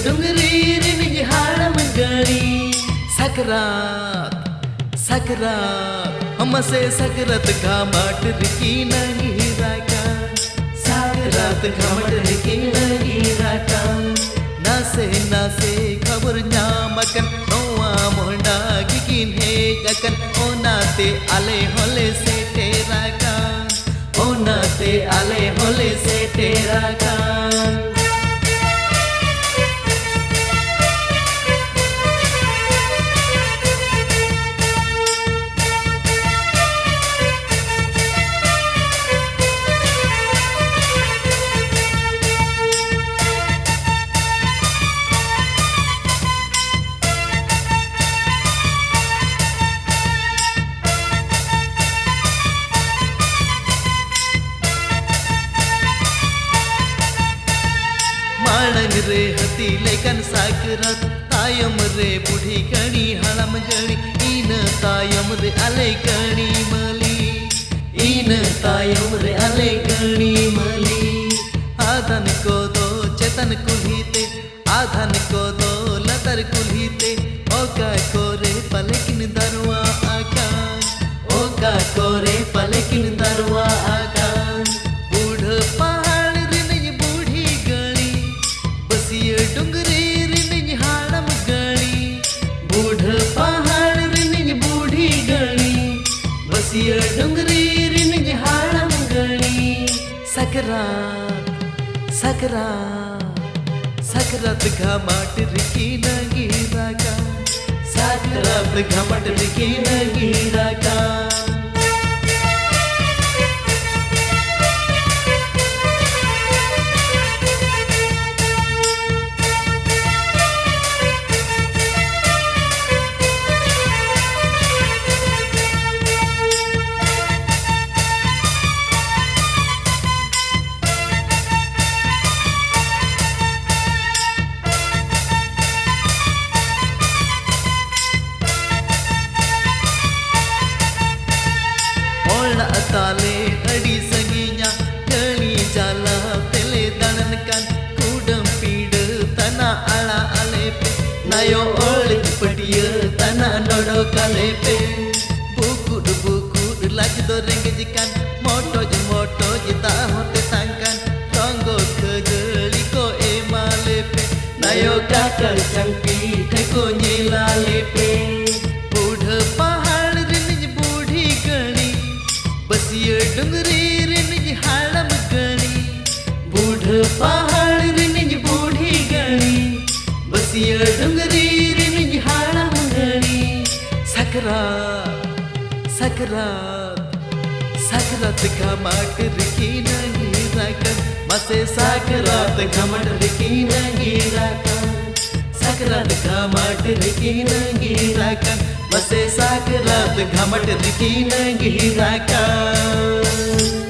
डुंगरी रिनिज हाड़म गणी सकरात सकरात हमसे सकरत घामट रिकी नहीं राका सकरात घामट रिकी नहीं राका नासे नासे खबर न्यामकन नोआ मोहंडा गिकिन हे जकन ओनाते आले होले से तेरा कान ओनाते आले होले से तेरा कान माळंग रे हती लेकन साकरत तायम रे बुढ़ी गणी हड़म गणी इन तायम रे अले गणी मली इन तायम रे अले गणी मली आधन को दो चेतन कुल्हीते आधन को दो लतर कुल्हीते ओका कोरे पलकिन दरवा आकान ओका कोरे पलकिन दरवा आकान बूढ़ पहाड़ रिन बूढ़ी गणी बसिए डुंगरी रिन हाड़म गणी बूढ़ पहाड़ रिन बूढ़ी गणी बसिए डुंगरी रिन हाड़म गणी सकरात सकरात सकरात घामट रिकी नगी राका सकरात घामट रिकी नगी राका ताले अड़ी संगिया गणी जाला तेले दणन कन कूडम पीड तना आला आले पे नयो ओल पटिय तना नोडो काले पे बुकुड लाज दो रेंगे जिकन मोटो जिता होते सांकन रंगो खगली को ए माले पे नयो काकर चंपी ठको नीला ले पे बूढ़ पहाड़ रिनिज बूढ़ी गणी बसिए डुंगरी रिनिज हाड़म गणी बूढ़ पहाड़ रिनिज बूढ़ी गणी बसिए डुंगरी रिनिज हाड़म गणी सकरात सकरात सकरात घामट रिकी नहीं राकन मसे सकरात घामट रिकी नहीं राकन सकरात घामट रिकी नहीं राकन मसे सकरात घामट रिकी नहीं राकन